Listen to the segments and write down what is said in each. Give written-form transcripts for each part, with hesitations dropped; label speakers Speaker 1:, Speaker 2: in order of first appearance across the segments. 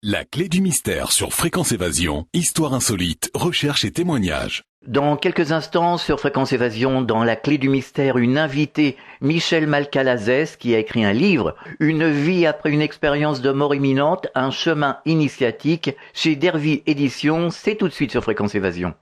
Speaker 1: La clé du mystère sur Fréquence Évasion, histoire insolite, recherche et témoignages.
Speaker 2: Dans quelques instants, sur Fréquence Évasion, dans La clé du mystère, une invitée, Michel Malcalazès, qui a écrit un livre, Une vie après une expérience de mort imminente, un chemin initiatique, chez Dervy Éditions. C'est tout de suite sur Fréquence Évasion.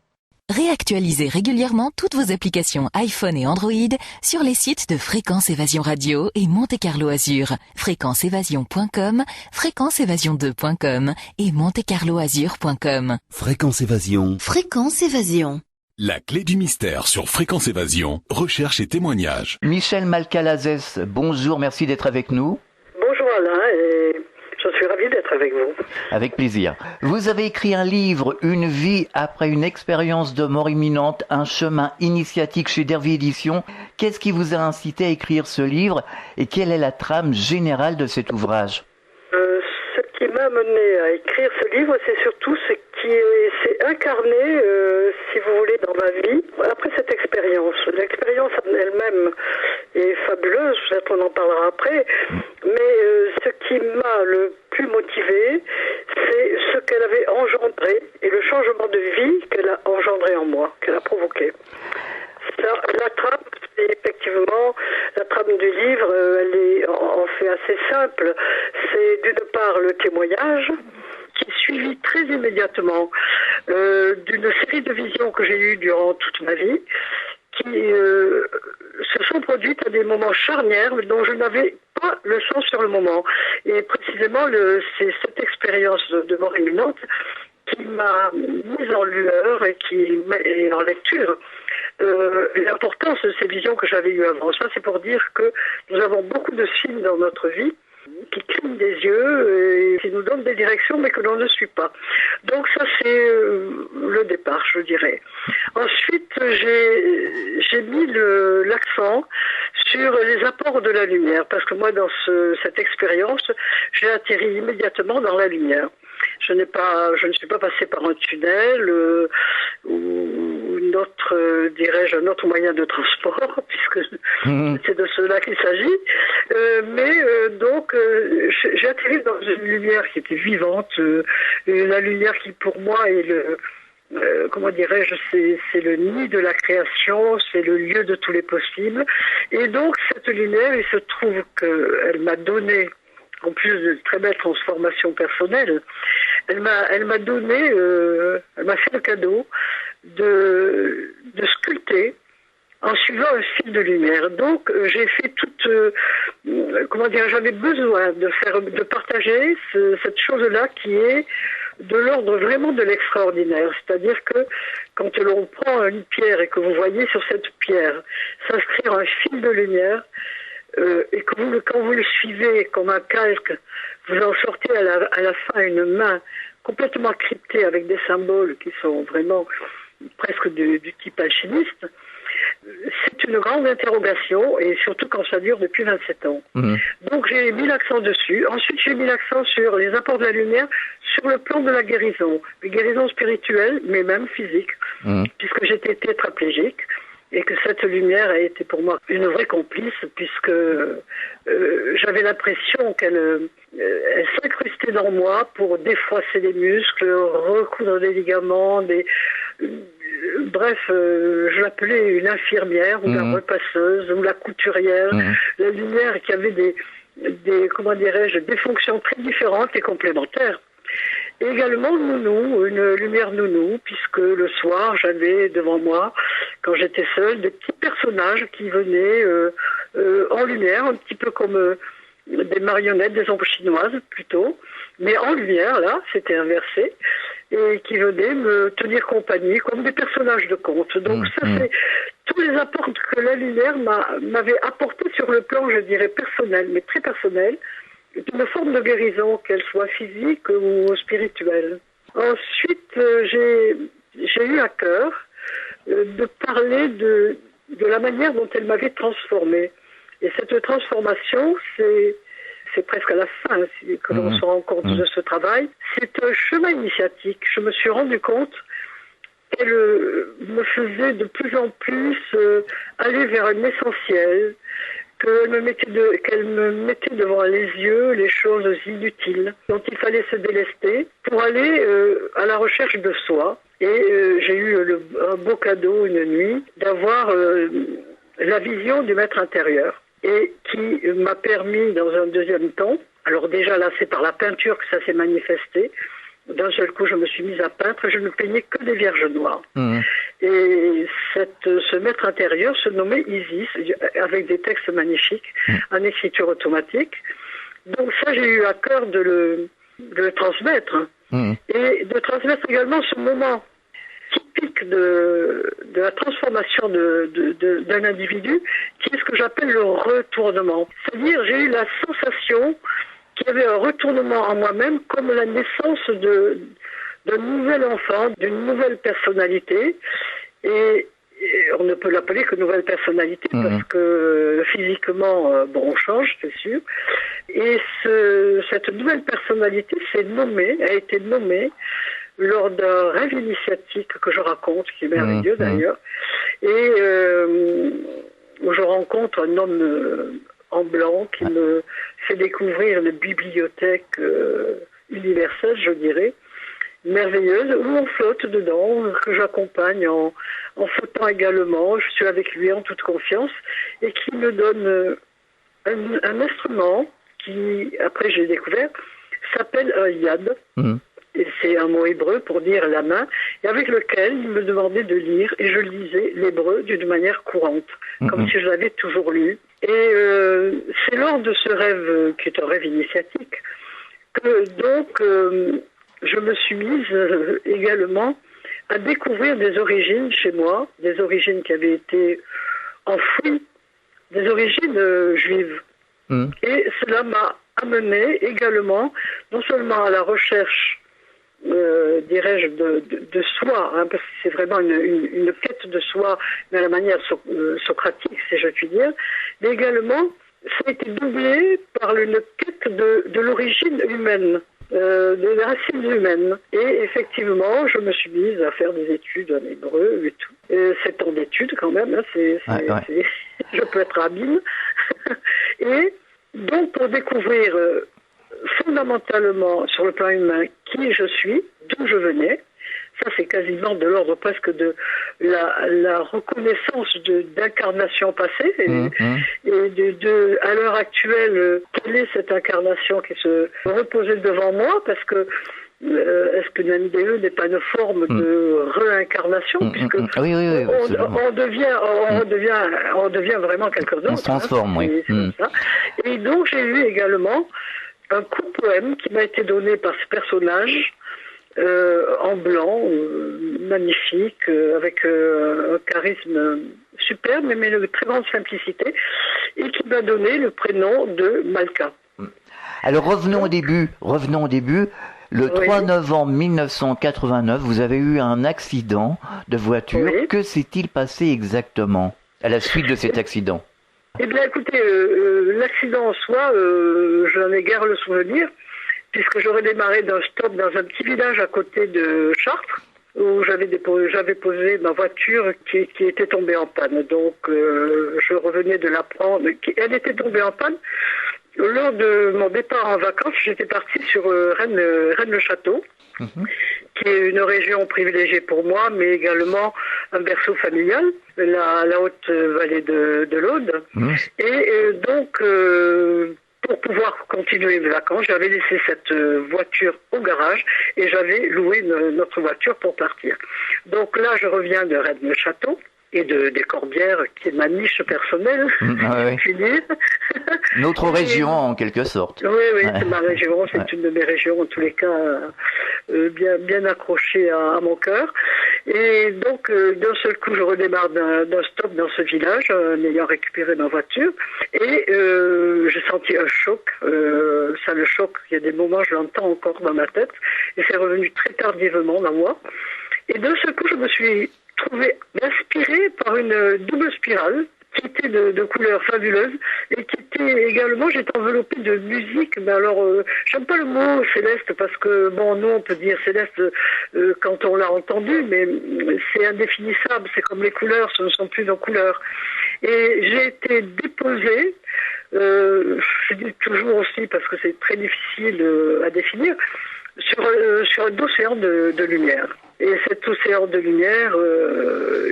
Speaker 3: Réactualisez régulièrement toutes vos applications iPhone et Android sur les sites de Fréquence Évasion Radio et Monte Carlo Azur, fréquenceévasion.com, fréquenceévasion2.com et montecarloazur.com.
Speaker 4: Fréquence Évasion.
Speaker 3: Fréquence Évasion.
Speaker 1: La clé du mystère sur Fréquence Évasion, recherche et témoignages.
Speaker 2: Michel Malcalazès, bonjour, merci d'être avec nous.
Speaker 5: Bonjour Alain, et je suis ravi d'être avec vous.
Speaker 2: Avec plaisir. Vous avez écrit un livre, Une vie après une expérience de mort imminente, un chemin initiatique chez Dervy Éditions. Qu'est-ce qui vous a incité à écrire ce livre et quelle est la trame générale de cet ouvrage ?
Speaker 5: Ce qui m'a mené à écrire ce livre, c'est surtout ce qui s'est incarné, si vous voulez, dans ma vie, après cette expérience. L'expérience en elle-même est fabuleuse, peut-être on en parlera après, mais ce qui m'a le plus motivé, c'est ce qu'elle avait engendré et le changement de vie qu'elle a engendré en moi, qu'elle a provoqué. La trame, c'est effectivement, la trame du livre, elle est en fait assez simple. C'est d'une part le témoignage, qui est suivi très immédiatement d'une série de visions que j'ai eues durant toute ma vie, qui se sont produites à des moments charnières dont je n'avais pas le sens sur le moment. Et précisément, c'est cette expérience de mort imminente qui m'a mise en lueur et en lecture l'importance de ces visions que j'avais eues avant. Ça, c'est pour dire que nous avons beaucoup de signes dans notre vie qui clignent des yeux et qui nous donnent des directions, mais que l'on ne suit pas. Donc ça, c'est le départ, je dirais. Ensuite, j'ai mis l'accent sur les apports de la lumière, parce que moi, dans cette expérience, j'ai atterri immédiatement dans la lumière. Je ne suis pas passé par un tunnel ou un autre moyen de transport, puisque c'est de cela qu'il s'agit. Donc, j'ai atterri dans une lumière qui était vivante, la lumière qui, pour moi, est c'est le nid de la création, c'est le lieu de tous les possibles. Et donc, cette lumière, il se trouve qu'elle m'a donné, en plus de très belles transformations personnelles, elle m'a fait le cadeau de sculpter en suivant un fil de lumière. Donc, j'ai fait j'avais besoin de partager cette chose-là qui est de l'ordre vraiment de l'extraordinaire. C'est-à-dire que quand l'on prend une pierre et que vous voyez sur cette pierre s'inscrire un fil de lumière, et que quand vous le suivez comme un calque, vous en sortez à la fin une main complètement cryptée avec des symboles qui sont vraiment presque du type alchimiste. C'est une grande interrogation, et surtout quand ça dure depuis 27 ans. Donc j'ai mis l'accent dessus. Ensuite, j'ai mis l'accent sur les apports de la lumière sur le plan de la guérison spirituelle, mais même physique, puisque j'étais tétraplégique. Et que cette lumière a été pour moi une vraie complice, puisque j'avais l'impression qu'elle s'incrustait dans moi pour défroisser les muscles, recoudre des ligaments, je l'appelais une infirmière, ou la repasseuse, ou la couturière. La lumière qui avait des fonctions très différentes et complémentaires. Et également nounou, une lumière nounou, puisque le soir, j'avais devant moi, quand j'étais seule, des petits personnages qui venaient en lumière, un petit peu comme des marionnettes, des ombres chinoises plutôt, mais en lumière, là, c'était inversé, et qui venaient me tenir compagnie comme des personnages de conte. Donc ça, c'est tous les apports que la lumière m'avait apportés sur le plan, je dirais, personnel, mais très personnel, d'une forme de guérison, qu'elle soit physique ou spirituelle. Ensuite, j'ai eu à cœur de parler de la manière dont elle m'avait transformée. Et cette transformation, c'est presque à la fin que l'on se rend compte de ce travail. C'est un chemin initiatique. Je me suis rendu compte qu'elle me faisait de plus en plus aller vers un essentiel, qu'elle me mettait devant les yeux les choses inutiles dont il fallait se délester pour aller à la recherche de soi. Et j'ai eu un beau cadeau une nuit d'avoir la vision du maître intérieur et qui m'a permis dans un deuxième temps, alors déjà là c'est par la peinture que ça s'est manifesté, d'un seul coup je me suis mise à peindre, je ne peignais que des vierges noires. Et ce maître intérieur se nommait Isis, avec des textes magnifiques, en écriture automatique. Donc ça j'ai eu à cœur de le transmettre, et de transmettre également ce moment typique de la transformation d'un individu, qui est ce que j'appelle le retournement. C'est-à-dire, j'ai eu la sensation qu'il y avait un retournement en moi-même, comme la naissance d'un nouvel enfant, d'une nouvelle personnalité, et on ne peut l'appeler que nouvelle personnalité parce que physiquement, on change, c'est sûr. Et cette nouvelle personnalité a été nommée lors d'un rêve initiatique que je raconte, qui est merveilleux d'ailleurs, et où je rencontre un homme en blanc qui me fait découvrir une bibliothèque universelle, je dirais, merveilleuse, où on flotte dedans, que j'accompagne en flottant également. Je suis avec lui en toute confiance, et qui me donne un instrument qui, après j'ai découvert, s'appelle un yad. Et c'est un mot hébreu pour dire la main, et avec lequel il me demandait de lire, et je lisais l'hébreu d'une manière courante, comme si je l'avais toujours lu. Et c'est lors de ce rêve, qui est un rêve initiatique, que donc je me suis mise également à découvrir des origines chez moi, des origines qui avaient été enfouies, des origines juives. Et cela m'a amené également, non seulement à la recherche, dirais-je, de soi, parce que c'est vraiment une quête de soi, mais à la manière socratique, si je puis dire, mais également, ça a été doublé par une quête de l'origine humaine, de la racine humaine. Et effectivement, je me suis mise à faire des études en hébreu et tout. 7 ans d'études quand même, hein, je peux être habile. Et donc, pour découvrir fondamentalement, sur le plan humain, qui je suis, d'où je venais, ça c'est quasiment de l'ordre presque de la reconnaissance d'incarnation passée, et à l'heure actuelle, quelle est cette incarnation qui se reposait devant moi, parce que est-ce que l'MDE n'est pas une forme de réincarnation, puisque on devient vraiment quelqu'un d'autre.
Speaker 2: On se transforme, oui.
Speaker 5: Ça. Et donc j'ai eu également un coup de poème qui m'a été donné par ce personnage en blanc, magnifique, avec un charisme superbe, mais une très grande simplicité, et qui m'a donné le prénom de Malka.
Speaker 2: Alors revenons au début. Le 3 novembre 1989, vous avez eu un accident de voiture. Oui. Que s'est-il passé exactement à la suite de cet accident?
Speaker 5: Eh bien, écoutez, l'accident en soi, je n'en ai guère le souvenir, puisque j'aurais démarré d'un stop dans un petit village à côté de Chartres, où j'avais posé ma voiture qui était tombée en panne. Donc, je revenais de la prendre. Elle était tombée en panne. Lors de mon départ en vacances, j'étais partie sur Rennes-le-Château, qui est une région privilégiée pour moi, mais également un berceau familial, la haute vallée de l'Aude. Et donc, pour pouvoir continuer mes vacances, j'avais laissé cette voiture au garage et j'avais loué notre voiture pour partir. Donc là, je reviens de Rennes-le-Château et des Corbières, qui est ma niche personnelle, je puis dire.
Speaker 2: Notre région, en quelque sorte.
Speaker 5: Oui, c'est ma région, c'est une de mes régions, en tous les cas, bien accrochée à mon cœur. Et donc, d'un seul coup, je redémarre d'un stop dans ce village, en ayant récupéré ma voiture, et j'ai senti un choc. Ça, le choc, il y a des moments, je l'entends encore dans ma tête, et c'est revenu très tardivement dans moi. Et d'un seul coup, je me suis trouvé inspirée par une double spirale qui était de couleurs fabuleuses et qui était également, j'étais enveloppée de musique, mais alors j'aime pas le mot céleste parce que bon, nous on peut dire céleste quand on l'a entendu, mais c'est indéfinissable, c'est comme les couleurs, ce ne sont plus nos couleurs. Et j'ai été déposée, je dis toujours aussi parce que c'est très difficile à définir, sur un océan de lumière. Et cet océan de lumière,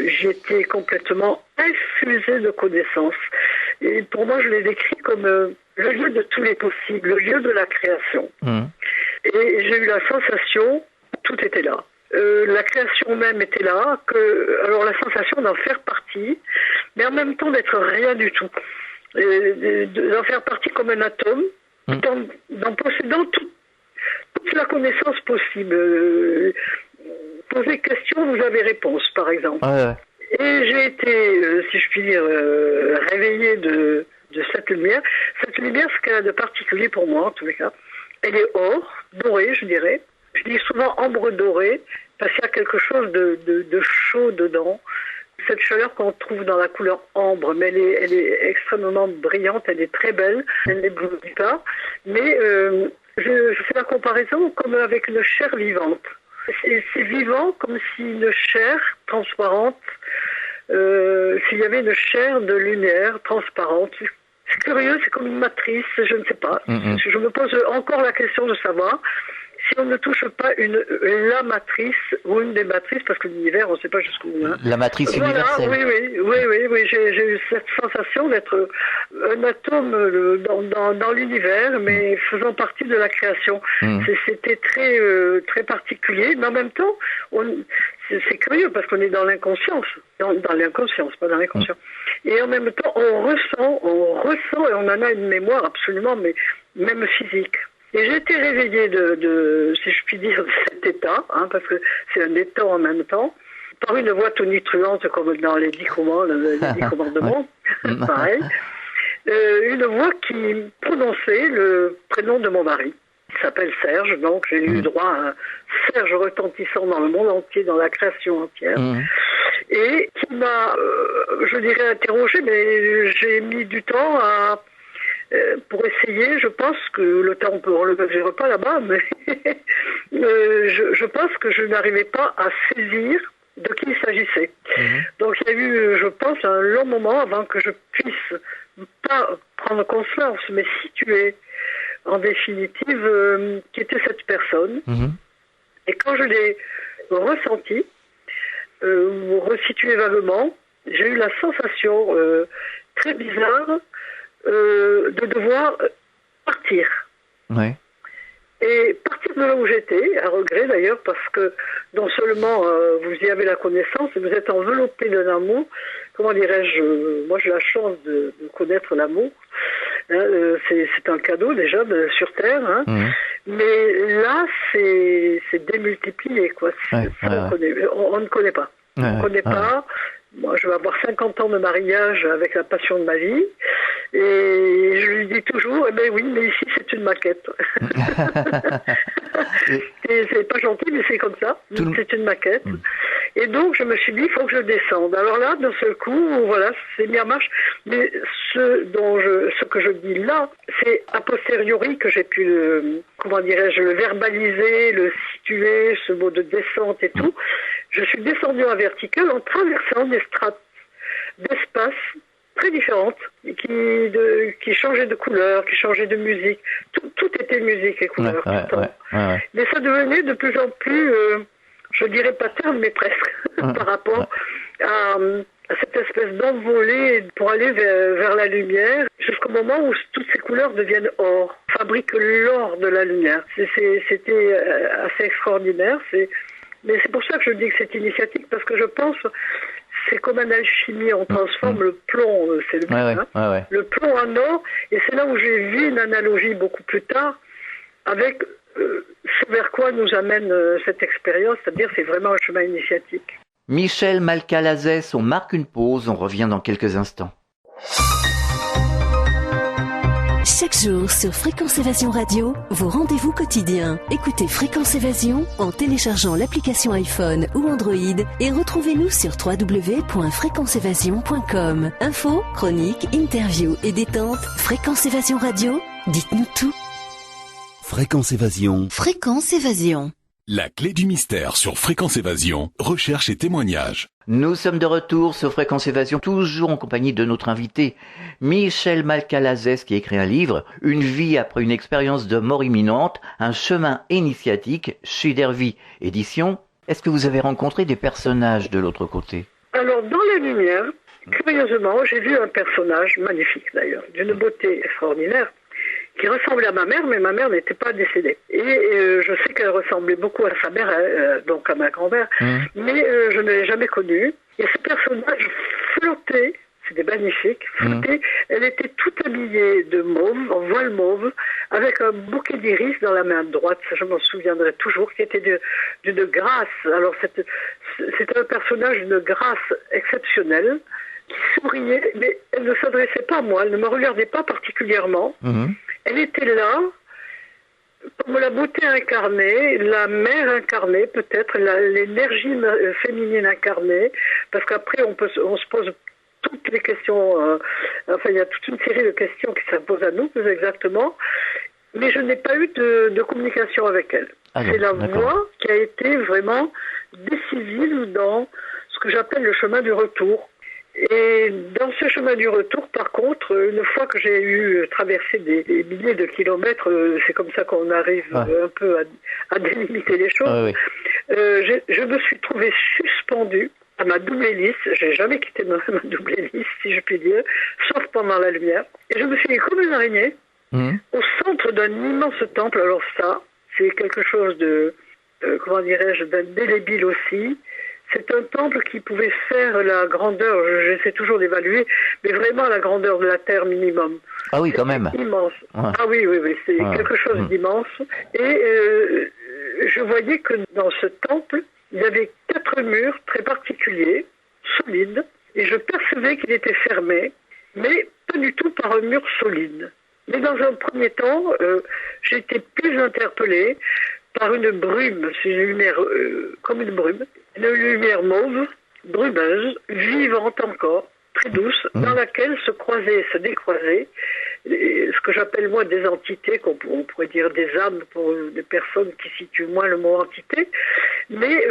Speaker 5: j'étais complètement infusée de connaissances. Et pour moi, je l'ai décrit comme le lieu de tous les possibles, le lieu de la création. Et j'ai eu la sensation, tout était là. La création même était là, alors la sensation d'en faire partie, mais en même temps d'être rien du tout. D'en faire partie comme un atome, d'en possédant toute la connaissance possible. Poser question, vous avez réponse, par exemple. Et j'ai été, si je puis dire, réveillée de cette lumière. Cette lumière, ce qu'elle a de particulier pour moi, en tous les cas, elle est or, dorée, je dirais. Je dis souvent ambre dorée, parce qu'il y a quelque chose de chaud dedans. Cette chaleur qu'on trouve dans la couleur ambre, mais elle est extrêmement brillante, elle est très belle, elle n'éblouit pas. Mais je fais la comparaison comme avec une chair vivante. C'est vivant comme si une chair transparente, s'il y avait une chair de lumière transparente. C'est curieux, c'est comme une matrice, je ne sais pas. Je me pose encore la question de savoir si on ne touche pas la matrice ou une des matrices, parce que l'univers, on ne sait pas jusqu'où. Hein.
Speaker 2: La matrice universelle.
Speaker 5: Oui, j'ai eu cette sensation d'être un atome dans l'univers, mais faisant partie de la création. C'était très, très particulier, mais en même temps, c'est curieux parce qu'on est dans l'inconscience, dans l'inconscience, pas dans l'inconscient. Et en même temps, on ressent, et on en a une mémoire absolument, mais même physique. Et j'ai été réveillée si je puis dire, de cet état, hein, parce que c'est un état en même temps, par une voix tonitruante comme dans les 10 commandements, pareil. Une voix qui prononçait le prénom de mon mari. Il s'appelle Serge, donc j'ai eu droit à un Serge retentissant dans le monde entier, dans la création entière. Et qui m'a, je dirais, interrogée, mais j'ai mis du temps pour essayer. Je pense que le temps, on le mesure pas là-bas, mais je pense que je n'arrivais pas à saisir de qui il s'agissait. Donc il y a eu, je pense, un long moment avant que je puisse pas prendre conscience, mais situer en définitive qui était cette personne. Et quand je l'ai ressenti, ou resitué vaguement, j'ai eu la sensation très bizarre de devoir partir. Et partir de là où j'étais, à regret d'ailleurs, parce que non seulement vous y avez la connaissance, vous êtes enveloppé d'un amour, comment dirais-je, moi j'ai la chance de connaître l'amour, hein, c'est un cadeau déjà sur Terre, hein, mais là c'est démultiplié, quoi. On ne connaît pas. On ne connaît pas. Moi, je vais avoir 50 ans de mariage avec la passion de ma vie. Et je lui dis toujours, eh ben oui, mais ici, c'est une maquette. C'est pas gentil, mais c'est comme ça. C'est une maquette. Et donc, je me suis dit, il faut que je descende. Alors là, d'un seul coup, voilà, c'est mis en marche. Mais ce que je dis là, c'est a posteriori que j'ai pu le verbaliser, le situer, ce mot de descente et tout. Je suis descendue en vertical en traversant des strates d'espace très différentes, qui changeaient de couleur, qui changeaient de musique. Tout était musique et couleur. Mais ça devenait de plus en plus, je dirais pas terne, mais presque, par rapport à cette espèce d'envolée pour aller vers la lumière, jusqu'au moment où toutes ces couleurs deviennent or, fabriquent l'or de la lumière. C'était assez extraordinaire. Mais c'est pour ça que je dis que c'est initiatique, parce que je pense c'est comme en alchimie, on transforme le plomb, c'est le but, le plomb en or, et c'est là où j'ai vu une analogie beaucoup plus tard avec ce vers quoi nous amène cette expérience, c'est-à-dire c'est vraiment un chemin initiatique.
Speaker 2: Michel Malcalazès, on marque une pause, on revient dans quelques instants.
Speaker 4: Chaque jour sur Fréquence Évasion Radio, vos rendez-vous quotidiens. Écoutez Fréquence Évasion en téléchargeant l'application iPhone ou Android et retrouvez-nous sur www.fréquenceévasion.com. Infos, chroniques, interviews et détente. Fréquence Évasion Radio, dites-nous tout.
Speaker 1: Fréquence Évasion.
Speaker 4: Fréquence Évasion.
Speaker 1: La clé du mystère sur Fréquence Évasion, recherche et témoignages.
Speaker 2: Nous sommes de retour sur Fréquence Évasion, toujours en compagnie de notre invité, Michel Malcalazès, qui écrit un livre, Une vie après une expérience de mort imminente, un chemin initiatique, chez Dervy Éditions. Est-ce que vous avez rencontré des personnages de l'autre côté?
Speaker 5: Alors, dans la lumière, curieusement, j'ai vu un personnage magnifique d'ailleurs, d'une beauté extraordinaire, qui ressemblait à ma mère, mais ma mère n'était pas décédée. Et je sais qu'elle ressemblait beaucoup à sa mère, donc à ma grand-mère, mais je ne l'ai jamais connue. Et ce personnage flottait, c'était magnifique, flottait. Elle était toute habillée de mauve, en voile mauve, avec un bouquet d'iris dans la main droite, ça je m'en souviendrai toujours, qui était d'une grâce. Alors c'était un personnage d'une grâce exceptionnelle, qui souriait, mais elle ne s'adressait pas à moi, elle ne me regardait pas particulièrement. Elle était là, comme la beauté incarnée, la mère incarnée peut-être, l'énergie féminine incarnée, parce qu'après on se pose toutes les questions, enfin il y a toute une série de questions qui s'imposent à nous plus exactement, mais je n'ai pas eu de communication avec elle. C'est la voix qui a été vraiment décisive dans ce que j'appelle le chemin du retour. Et dans ce chemin du retour, par contre, une fois que j'ai eu traversé des milliers de kilomètres, c'est comme ça qu'on arrive un peu à délimiter les choses, je me suis trouvée suspendue à ma double hélice. J'ai jamais quitté ma double hélice, si je puis dire, sauf pendant la lumière. Et je me suis mis comme une araignée au centre d'un immense temple. Alors ça, c'est quelque chose de, comment dirais-je, d'indélébile aussi. C'est un temple qui pouvait faire la grandeur, j'essaie toujours d'évaluer, mais vraiment la grandeur de la Terre minimum.
Speaker 2: Ah oui, quand même.
Speaker 5: Immense. Ouais. Ah oui, c'est quelque chose d'immense. Et je voyais que dans ce temple, il y avait 4 murs très particuliers, solides, et je percevais qu'il était fermé, mais pas du tout par un mur solide. Mais dans un premier temps, j'ai été plus interpellée par une brume, c'est une lumière comme une brume, une lumière mauve, brumeuse, vivante encore, très douce, dans laquelle se croisaient, se décroisaient, ce que j'appelle moi des entités, on pourrait dire des âmes pour des personnes qui situent moins le mot entité, mais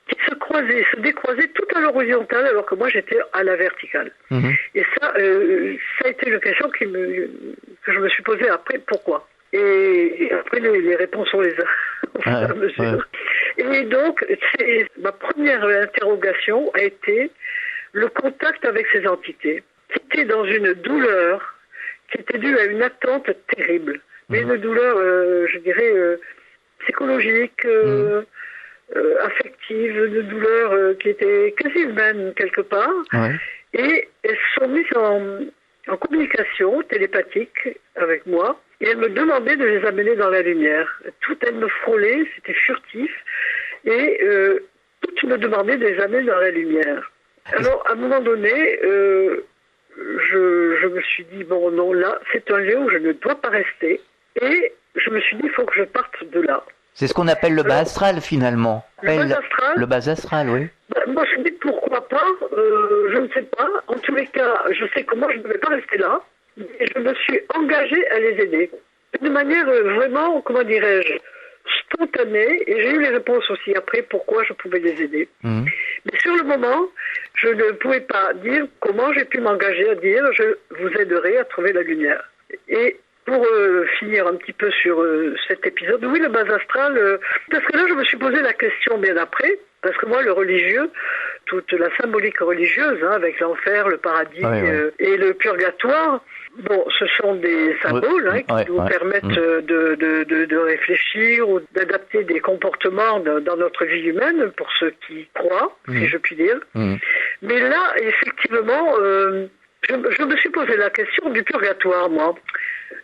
Speaker 5: qui se croisaient, se décroisaient tout à l'horizontale, alors que moi j'étais à la verticale. Et ça a été une question que je me suis posée après, pourquoi? Et après, les réponses, on les a au fur et à mesure. Et donc, ma première interrogation a été le contact avec ces entités, qui étaient dans une douleur, qui était due à une attente terrible. Mais une douleur, je dirais, psychologique, affective, une douleur qui était quasi humaine, quelque part. Et elles se sont mises en communication télépathique avec moi. Et elle me demandait de les amener dans la lumière. Toutes elles me frôlaient, c'était furtif. Et toutes me demandaient de les amener dans la lumière. Alors, à un moment donné, je me suis dit, bon, non, là, c'est un lieu où je ne dois pas rester. Et je me suis dit, il faut que je parte de là.
Speaker 2: C'est ce qu'on appelle le bas astral, finalement.
Speaker 5: Le bas astral?
Speaker 2: Le bas astral, oui.
Speaker 5: Moi, je me dis, pourquoi pas? Je ne sais pas. En tous les cas, je sais que moi, je ne devais pas rester là. Et je me suis engagée à les aider. De manière vraiment, comment dirais-je, spontanée. Et j'ai eu les réponses aussi après pourquoi je pouvais les aider. Mais sur le moment, je ne pouvais pas dire comment j'ai pu m'engager à dire je vous aiderai à trouver la lumière. Et pour finir un petit peu sur cet épisode, oui, le bas astral, parce que là, je me suis posé la question bien après, parce que moi, le religieux, toute la symbolique religieuse, avec l'enfer, le paradis et le purgatoire, bon, ce sont des symboles qui nous permettent de réfléchir ou d'adapter des comportements dans notre vie humaine, pour ceux qui croient, si je puis dire. Mais là, effectivement, je me suis posé la question du purgatoire, moi.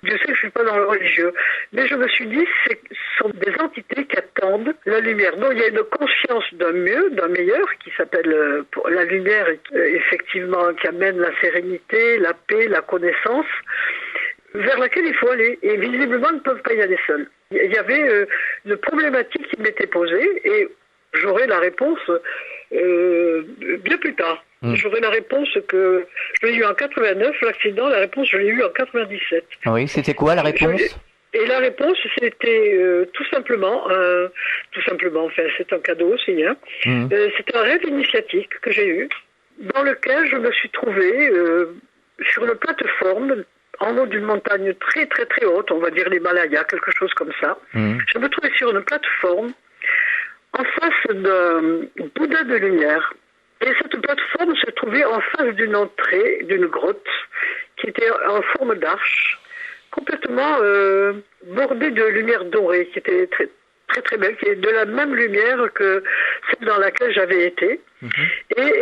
Speaker 5: Je sais que je ne suis pas dans le religieux, mais je me suis dit, ce sont des entités qui attendent la lumière. Donc il y a une conscience d'un mieux, d'un meilleur, qui s'appelle la lumière, effectivement, qui amène la sérénité, la paix, la connaissance. vers laquelle il faut aller. Et visiblement, ils ne peuvent pas y aller seuls. Il y avait une problématique qui m'était posée et j'aurai la réponse bien plus tard. J'aurai la réponse que je l'ai eue en 89, l'accident, la réponse je l'ai eue en 97.
Speaker 2: Oui, c'était quoi la réponse?
Speaker 5: Et la réponse, c'était tout simplement, enfin c'est un cadeau aussi, hein. C'était un rêve initiatique que j'ai eu, dans lequel je me suis trouvé sur une plateforme en haut d'une montagne très très très haute, on va dire l'Himalaya, quelque chose comme ça. Je me trouvais sur une plateforme en face d'un Bouddha de lumière. Et cette plateforme se trouvait en face d'une entrée, d'une grotte, qui était en forme d'arche, complètement bordée de lumière dorée, qui était très très très belle, qui est de la même lumière que celle dans laquelle j'avais été. Et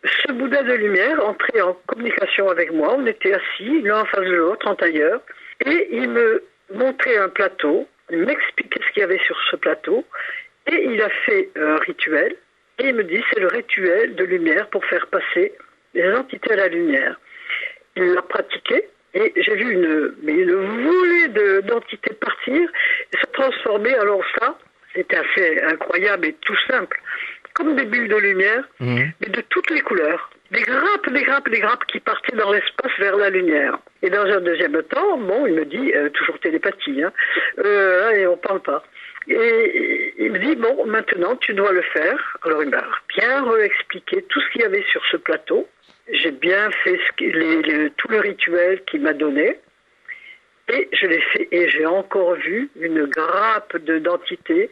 Speaker 5: ce Bouddha de lumière entrait en communication avec moi. On était assis l'un en face de l'autre, en tailleur, et il me montrait un plateau, il m'expliquait ce qu'il y avait sur ce plateau, et il a fait un rituel. Et il me dit, c'est le rituel de lumière pour faire passer les entités à la lumière. Il l'a pratiqué et j'ai vu une volée d'entités partir et se transformer. Alors ça, c'était assez incroyable et tout simple. Comme des bulles de lumière, mais de toutes les couleurs. Des grappes qui partaient dans l'espace vers la lumière. Et dans un deuxième temps, bon, il me dit, toujours télépathie, hein, et on parle pas. Et il me dit, bon, maintenant, tu dois le faire. Alors, il m'a bien réexpliqué tout ce qu'il y avait sur ce plateau. J'ai bien fait tout le rituel qu'il m'a donné. Et je l'ai fait. Et j'ai encore vu une grappe d'entités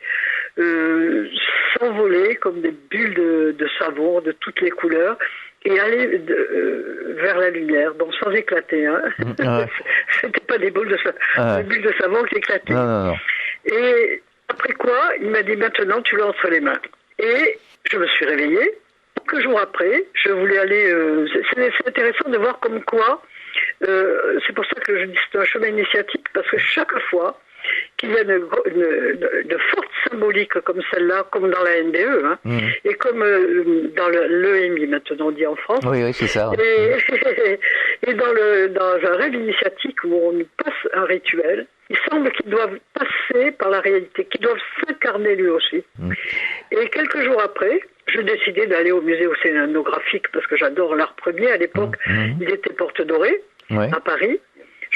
Speaker 5: s'envoler comme des bulles de savon de toutes les couleurs et aller vers la lumière, donc sans éclater. Hein. C'était pas des bulles de savon qui éclataient. Non. Et après quoi, il m'a dit, maintenant, tu l'as entre les mains. Et je me suis réveillée. Quelques jours après, je voulais aller... c'est intéressant de voir comme quoi... c'est pour ça que je dis c'est un chemin initiatique, parce que chaque fois qu'il y a de fortes symboliques comme celle-là, comme dans la NDE, hein, et comme dans l'EMI, maintenant on dit en France. Oui, c'est ça. Et dans un rêve initiatique où on nous passe un rituel, il semble qu'ils doivent passer par la réalité, qu'ils doivent s'incarner lui aussi. Et quelques jours après, je décidais d'aller au musée océanographique parce que j'adore l'art premier. À l'époque, il était Porte Dorée, à Paris.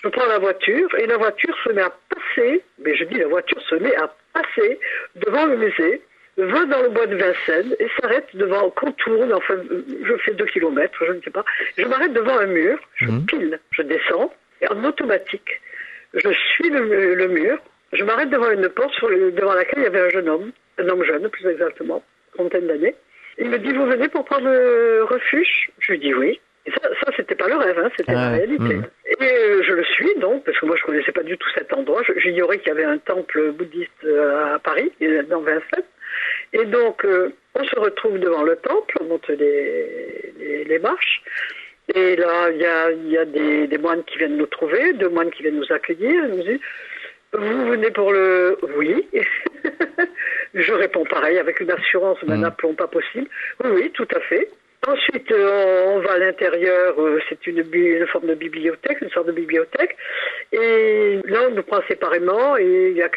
Speaker 5: Je prends la voiture et la voiture se met à passer, mais je dis la voiture se met à passer devant le musée, va dans le bois de Vincennes et s'arrête devant, contourne, enfin, je fais 2 kilomètres, je ne sais pas. Je m'arrête devant un mur, je pile, je descends, et en automatique, je suis le mur, je m'arrête devant une porte devant laquelle il y avait un homme jeune, plus exactement, trentaine d'années. Il me dit, vous venez pour prendre le refuge? Je lui dis oui. Et ça c'était pas le rêve, hein, c'était la réalité. Et je le suis donc, parce que moi je connaissais pas du tout cet endroit. J'ignorais qu'il y avait un temple bouddhiste à Paris, dans Vincennes. Et donc, on se retrouve devant le temple, on monte les marches. Et là, il y a des moines qui viennent nous trouver, 2 moines qui viennent nous accueillir. Ils nous disent, vous venez pour le... Oui. Je réponds pareil, avec une assurance, mais n'appelons pas possible. Oui, tout à fait. Ensuite, on va à l'intérieur, c'est une forme de bibliothèque, une sorte de bibliothèque. Et là, on nous prend séparément et il y a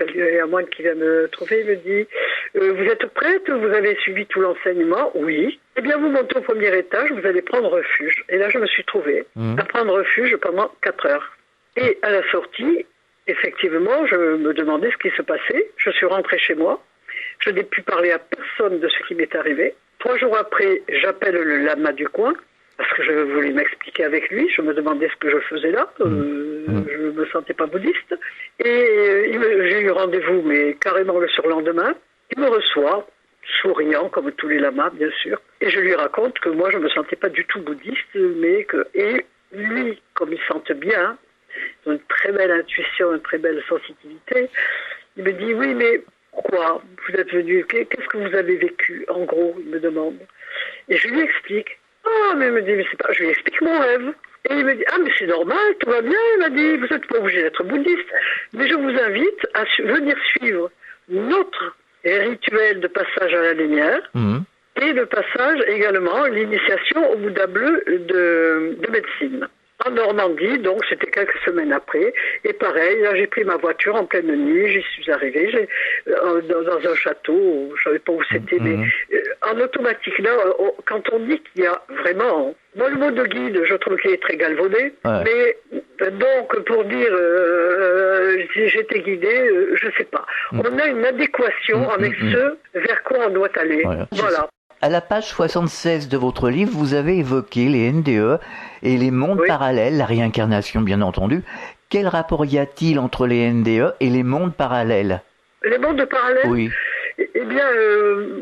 Speaker 5: un moine qui vient me trouver, il me dit « Vous êtes prête? Vous avez suivi tout l'enseignement ?» « Oui. » Eh bien, vous montez au premier étage, vous allez prendre refuge. Et là, je me suis trouvée à prendre refuge pendant 4 heures. Et à la sortie, effectivement, je me demandais ce qui se passait. Je suis rentrée chez moi. Je n'ai pu parler à personne de ce qui m'est arrivé. 3 jours après, j'appelle le lama du coin, parce que je voulais m'expliquer avec lui. Je me demandais ce que je faisais là. Je ne me sentais pas bouddhiste. Et j'ai eu rendez-vous, mais carrément le surlendemain. Il me reçoit, souriant, comme tous les lamas, bien sûr. Et je lui raconte que moi, je ne me sentais pas du tout bouddhiste, mais que... Et lui, comme il sente bien, il a une très belle intuition, une très belle sensibilité, il me dit, oui, mais... Quoi? Vous êtes venu, qu'est-ce que vous avez vécu? En gros, il me demande. Et je lui explique. Ah, mais il me dit, mais c'est pas... Je lui explique mon rêve. Et il me dit, ah, mais c'est normal, tout va bien. Il m'a dit, vous n'êtes pas obligé d'être bouddhiste. Mais je vous invite à venir suivre notre rituel de passage à la lumière. Et le passage également, l'initiation au Bouddha bleu de médecine. en Normandie, donc c'était quelques semaines après. Et pareil, là j'ai pris ma voiture en pleine nuit, j'y suis arrivé dans un château, je ne savais pas où c'était, mais en automatique, là, quand on dit qu'il y a vraiment... Moi, le mot de guide, je trouve qu'il est très galvaudé, mais donc pour dire si j'étais guidé, je ne sais pas. On a une adéquation avec ce vers quoi on doit aller. Voilà.
Speaker 2: À la page 76 de votre livre, vous avez évoqué les NDE et les mondes parallèles, la réincarnation bien entendu. Quel rapport y a-t-il entre les NDE et les mondes parallèles?
Speaker 5: Les mondes parallèles? Oui. Eh bien,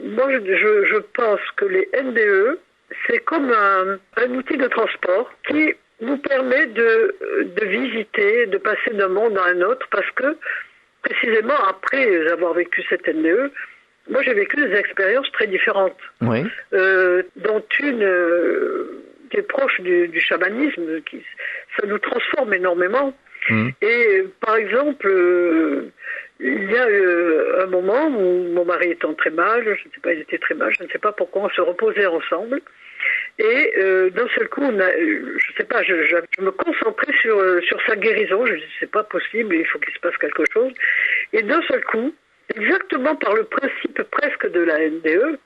Speaker 5: moi je pense que les NDE, c'est comme un outil de transport qui nous permet de visiter, de passer d'un monde à un autre, parce que précisément après avoir vécu cette NDE, moi, j'ai vécu des expériences très différentes, dont une qui est proche du chamanisme, ça nous transforme énormément. Et par exemple, il y a un moment où mon mari étant très mal, je ne sais pas, il était très mal, je ne sais pas pourquoi, on se reposait ensemble. Et d'un seul coup, je sais pas, je me concentrais sur sa guérison. Je me disais, c'est pas possible, il faut qu'il se passe quelque chose. Et d'un seul coup, exactement par le principe presque de la NDE,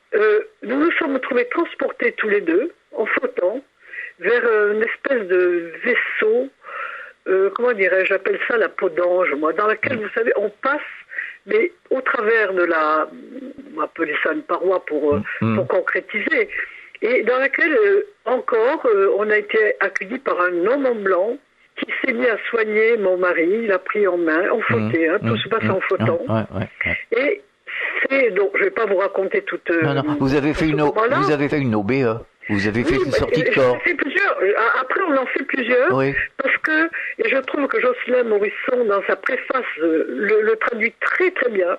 Speaker 5: nous nous sommes trouvés transportés tous les deux, en flottant, vers une espèce de vaisseau, comment dirais-je, j'appelle ça la peau d'ange, moi, dans laquelle, vous savez, on passe, mais au travers de on va appeler ça une paroi pour concrétiser, et dans laquelle, on a été accueillis par un homme en blanc, qui s'est mis à soigner mon mari, il l'a pris en main, on flottait, tout se passe en flottant. Et donc, je vais pas vous raconter toute...
Speaker 2: Non, vous avez fait une OBE, vous avez fait une sortie de corps.
Speaker 5: Fait plusieurs. Après, on en fait plusieurs, parce que, et je trouve que Jocelyn Morisson, dans sa préface, le traduit très très bien,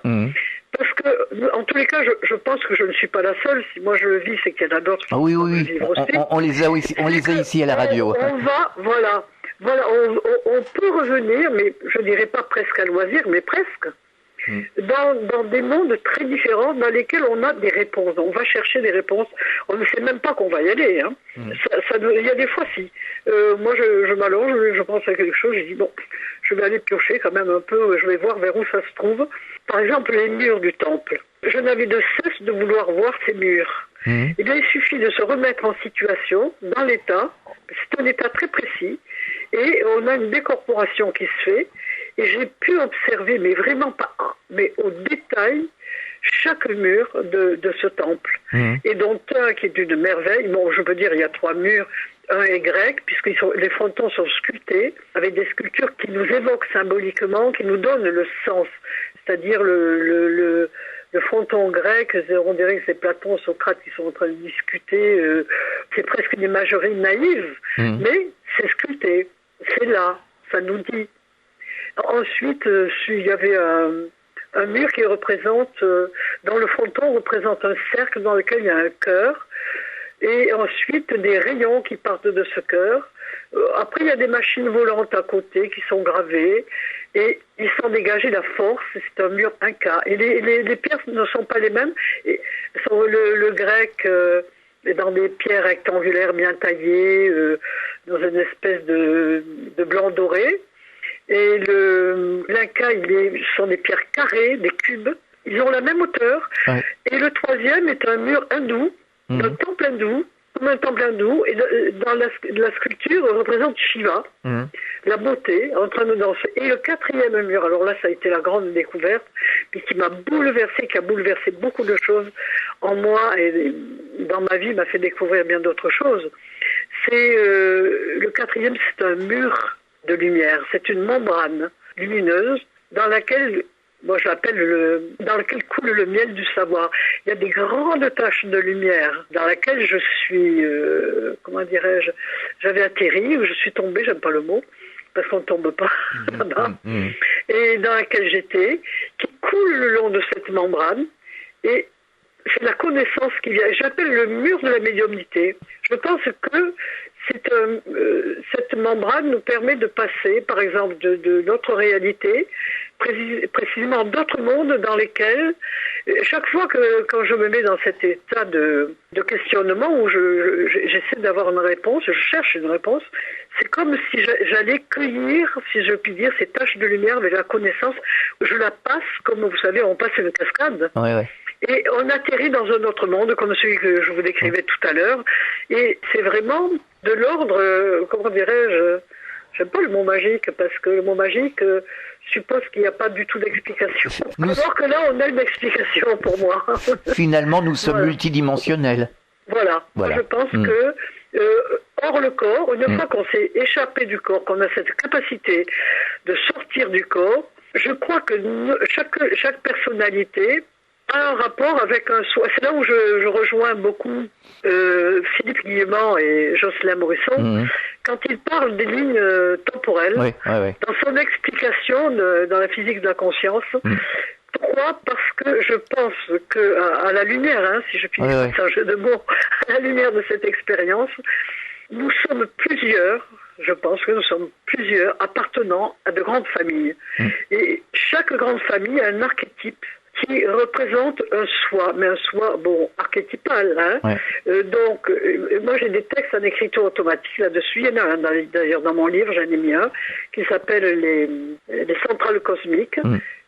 Speaker 5: parce que, en tous les cas, je pense que je ne suis pas la seule. Si moi je le vis, c'est qu'il y en a d'autres qui vivent aussi.
Speaker 2: On les a ici à la radio.
Speaker 5: Voilà, on peut revenir, mais je dirais pas presque à loisir, mais presque, dans des mondes très différents dans lesquels on a des réponses. On va chercher des réponses. On ne sait même pas qu'on va y aller. Il y a des fois, si. Moi, je m'allonge, je pense à quelque chose, je dis, bon, je vais aller piocher quand même un peu, je vais voir vers où ça se trouve. Par exemple, les murs du temple. Je n'avais de cesse de vouloir voir ces murs. Eh bien, il suffit de se remettre en situation, dans l'état, c'est un état très précis, et on a une décorporation qui se fait, et j'ai pu observer, mais vraiment pas mais au détail, chaque mur de ce temple. Et dont un qui est d'une merveille, bon, je peux dire, il y a 3 murs, un est grec, puisque les frontons sont sculptés, avec des sculptures qui nous évoquent symboliquement, qui nous donnent le sens, c'est-à-dire le fronton grec, on dirait que c'est Platon, Socrate qui sont en train de discuter, c'est presque une imagerie naïve, mais c'est sculpté, c'est là, ça nous dit. Ensuite, il y avait un mur qui représente, dans le fronton représente un cercle dans lequel il y a un cœur, et ensuite des rayons qui partent de ce cœur. Après, il y a des machines volantes à côté qui sont gravées, et ils sont dégagés la force, c'est un mur inca. Et les pierres ne sont pas les mêmes, et le grec est dans des pierres rectangulaires bien taillées, dans une espèce de blanc doré. Et l'inca, ce sont des pierres carrées, des cubes. Ils ont la même hauteur. Et le troisième est un mur hindou, un temple hindou, comme un temple hindou. Et dans la sculpture, représente Shiva, la beauté, en train de danser. Et le quatrième mur, alors là, ça a été la grande découverte, puis qui m'a bouleversé, qui a bouleversé beaucoup de choses en moi et dans ma vie, m'a fait découvrir bien d'autres choses. C'est le quatrième, c'est un mur de lumière. C'est une membrane lumineuse dans laquelle, moi je l'appelle dans laquelle coule le miel du savoir. Il y a des grandes taches de lumière dans laquelle je suis, comment dirais-je, j'avais atterri, ou je suis tombée, j'aime pas le mot, parce qu'on ne tombe pas là-bas, et dans laquelle j'étais, qui coule le long de cette membrane, et c'est la connaissance qui vient. J'appelle le mur de la médiumnité. Je pense que cette membrane nous permet de passer, par exemple, de notre réalité, précisément d'autres mondes dans lesquels chaque fois quand je me mets dans cet état de questionnement où j'essaie d'avoir une réponse, je cherche une réponse, c'est comme si j'allais cueillir, si je puis dire, ces taches de lumière avec la connaissance. Je la passe, comme vous savez, on passe une cascade.
Speaker 2: Ouais.
Speaker 5: Et on atterrit dans un autre monde, comme celui que je vous décrivais tout à l'heure. Et c'est vraiment de l'ordre, comment dirais-je, j'aime pas le mot magique, parce que le mot magique suppose qu'il n'y a pas du tout d'explication. Alors que là, on a une explication pour moi.
Speaker 2: Finalement, nous sommes multidimensionnels.
Speaker 5: Voilà. Moi, je pense que hors le corps, une fois qu'on s'est échappé du corps, qu'on a cette capacité de sortir du corps, je crois que chaque personnalité a un rapport avec un soi. C'est là où je rejoins beaucoup Philippe Guillemont et Jocelyn Morisson quand ils parlent des lignes temporelles.
Speaker 2: Oui.
Speaker 5: Dans son explication dans la physique de la conscience. Pourquoi ? Parce que je pense que à la lumière, si je puis dire, c'est un jeu de mots, à la lumière de cette expérience, nous sommes plusieurs. Je pense que nous sommes plusieurs appartenant à de grandes familles. Et chaque grande famille a un archétype qui représente un soi, mais un soi, archétypal. Donc, moi j'ai des textes en écriture automatique là-dessus. Il y en a un d'ailleurs dans mon livre, j'en ai mis un, qui s'appelle les centrales cosmiques,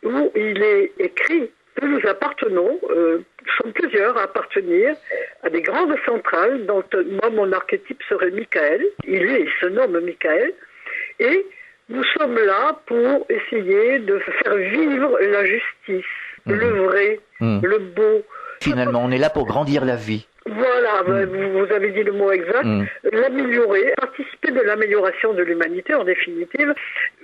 Speaker 5: où il est écrit que nous appartenons, nous sommes plusieurs à appartenir à des grandes centrales, dont moi mon archétype serait Michael. Il se nomme Michael, et nous sommes là pour essayer de faire vivre la justice, le vrai, le beau.
Speaker 2: Finalement, on est là pour grandir la vie.
Speaker 5: Voilà, vous avez dit le mot exact. L'améliorer, participer de l'amélioration de l'humanité en définitive.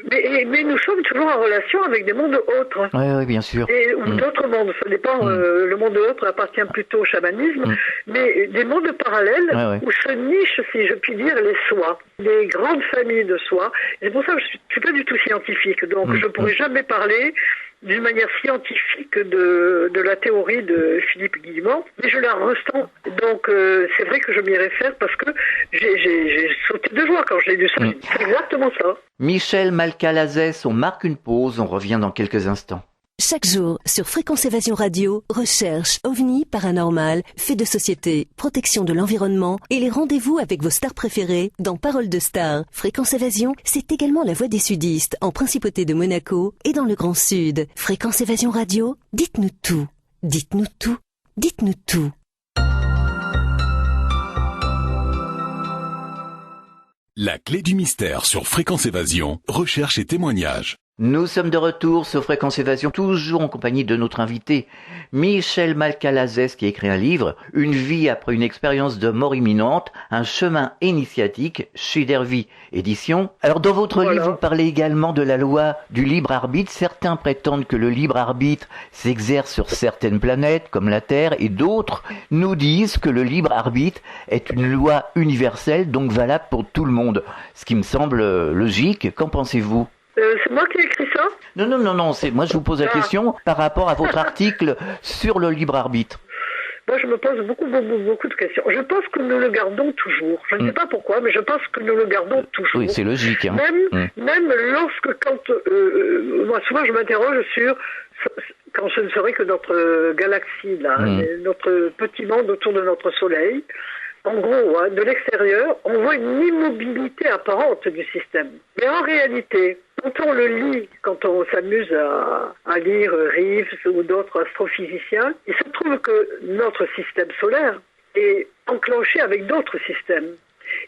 Speaker 5: Mais nous sommes toujours en relation avec des mondes autres.
Speaker 2: Oui, bien sûr.
Speaker 5: Ou d'autres mondes. Ça dépend, le monde autre appartient plutôt au chamanisme. Mais des mondes parallèles où se nichent, si je puis dire, les sois. Des grandes familles de sois. Et c'est pour ça que je suis pas du tout scientifique. Donc je pourrais jamais parler d'une manière scientifique de la théorie de Philippe Guillemont, mais je la ressens. Donc c'est vrai que je m'y réfère parce que j'ai sauté de joie quand j'ai lu ça. C'est exactement ça.
Speaker 2: Michel Malcalazès, on marque une pause, on revient dans quelques instants.
Speaker 4: Chaque jour, sur Fréquence Évasion Radio, recherche, ovni, paranormal, faits de société, protection de l'environnement et les rendez-vous avec vos stars préférées dans Paroles de Stars. Fréquence Évasion, c'est également la voix des sudistes en Principauté de Monaco et dans le Grand Sud. Fréquence Évasion Radio, dites-nous tout. Dites-nous tout. Dites-nous tout.
Speaker 1: La clé du mystère sur Fréquence Évasion, recherche et témoignages.
Speaker 2: Nous sommes de retour sur Fréquence Évasion, toujours en compagnie de notre invité, Michel Malcalazès, qui a écrit un livre, Une vie après une expérience de mort imminente, un chemin initiatique, chez Dervy Éditions. Alors, dans votre livre, vous parlez également de la loi du libre arbitre. Certains prétendent que le libre arbitre s'exerce sur certaines planètes, comme la Terre, et d'autres nous disent que le libre arbitre est une loi universelle, donc valable pour tout le monde. Ce qui me semble logique. Qu'en pensez-vous ?
Speaker 5: C'est moi qui ai écrit ça ?
Speaker 2: Non, moi je vous pose la question par rapport à votre article sur le libre arbitre.
Speaker 5: Moi je me pose beaucoup de questions. Je pense que nous le gardons toujours. Je ne sais pas pourquoi, mais je pense que nous le gardons toujours.
Speaker 2: Oui, c'est logique.
Speaker 5: Même lorsque, moi souvent je m'interroge sur quand ce ne serait que notre galaxie, là, notre petit monde autour de notre soleil. En gros, de l'extérieur, on voit une immobilité apparente du système. Mais en réalité, quand on le lit, quand on s'amuse à lire Reeves ou d'autres astrophysiciens, il se trouve que notre système solaire est enclenché avec d'autres systèmes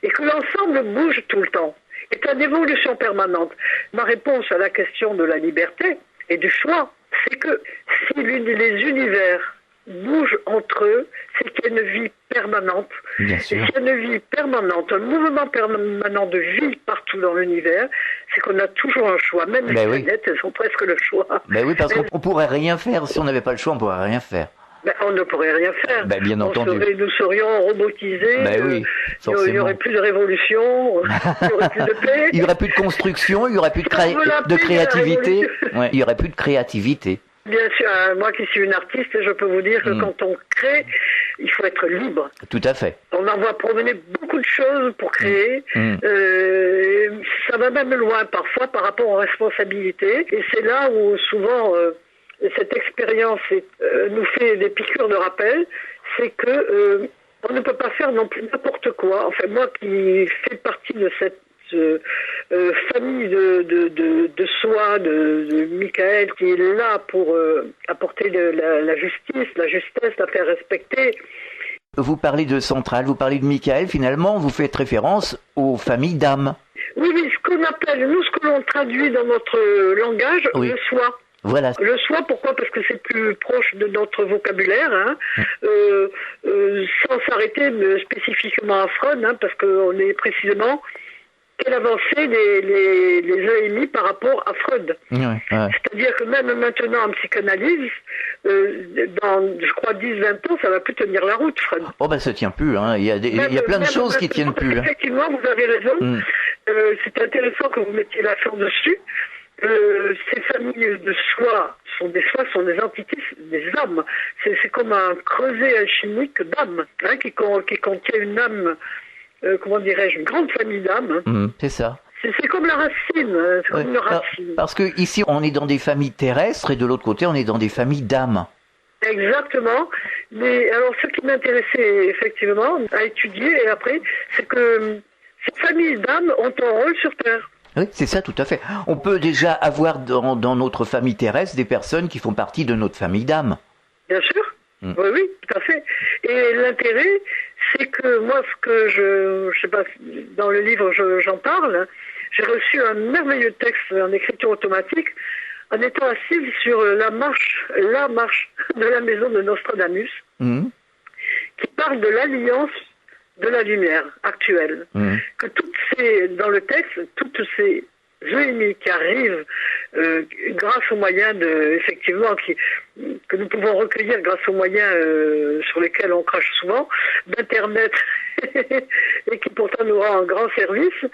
Speaker 5: et que l'ensemble bouge tout le temps, est en évolution permanente. Ma réponse à la question de la liberté et du choix, c'est que si les univers bougent entre eux, c'est qu'il y a une vie permanente.
Speaker 2: Bien sûr.
Speaker 5: Et s'il y a une vie permanente, un mouvement permanent de vie partout dans l'univers, c'est qu'on a toujours un choix. Même les planètes, elles ont presque le choix.
Speaker 2: Oui, parce qu'on pourrait rien faire. Si on n'avait pas le choix, on pourrait rien faire.
Speaker 5: On ne pourrait rien faire.
Speaker 2: Bien entendu.
Speaker 5: Nous serions robotisés. Il n'y aurait plus de révolution, il n'y aurait plus de paix.
Speaker 2: Il n'y aurait plus de construction, il n'y aurait plus de créativité. Il n'y aurait plus de créativité.
Speaker 5: Bien sûr, moi qui suis une artiste, je peux vous dire que quand on crée, il faut être libre.
Speaker 2: Tout à fait.
Speaker 5: On envoie promener beaucoup de choses pour créer. Ça va même loin parfois par rapport aux responsabilités. Et c'est là où souvent cette expérience nous fait des piqûres de rappel, c'est que on ne peut pas faire non plus n'importe quoi. Enfin, moi qui fais partie de cette famille de soie de Michael, qui est là pour apporter la justice, la justesse, la faire respecter.
Speaker 2: Vous parlez de Centrale, vous parlez de Michael, finalement, vous faites référence aux familles d'âmes.
Speaker 5: Oui, ce qu'on appelle, nous, ce que l'on traduit dans notre langage, le soi.
Speaker 2: Voilà.
Speaker 5: Le soi, pourquoi? Parce que c'est plus proche de notre vocabulaire, hein, sans s'arrêter spécifiquement à Freud, hein, parce qu'on est précisément quelle avancée les EMI par rapport à Freud. C'est-à-dire que même maintenant en psychanalyse, dans, je crois, 10-20 ans, ça va plus tenir la route, Freud.
Speaker 2: Oh ben ça tient plus, hein. Il y a plein de choses qui tiennent plus.
Speaker 5: Effectivement, vous avez raison. C'est intéressant que vous mettiez l'accent dessus. Ces familles de soi sont des entités, des âmes. C'est comme un creuset alchimique d'âmes, hein, qui contient une âme, comment dirais-je, une grande famille d'âmes.
Speaker 2: C'est ça.
Speaker 5: C'est comme la racine, c'est comme une racine.
Speaker 2: Parce que ici, on est dans des familles terrestres et de l'autre côté, on est dans des familles d'âmes.
Speaker 5: Exactement. Mais alors, ce qui m'intéressait effectivement à étudier, et après, c'est que ces familles d'âmes ont un rôle sur Terre.
Speaker 2: Oui, c'est ça, tout à fait. On peut déjà avoir dans notre famille terrestre des personnes qui font partie de notre famille d'âmes.
Speaker 5: Bien sûr. Oui, tout à fait. Et l'intérêt, c'est que moi, ce que je sais pas, dans le livre, j'en parle, j'ai reçu un merveilleux texte en écriture automatique en étant assise sur la marche de la maison de Nostradamus, qui parle de l'alliance de la lumière actuelle. Que dans le texte, toutes ces EMI qui arrivent grâce aux moyens que nous pouvons recueillir grâce aux moyens sur lesquels on crache souvent, d'Internet, et qui pourtant nous rend un grand service,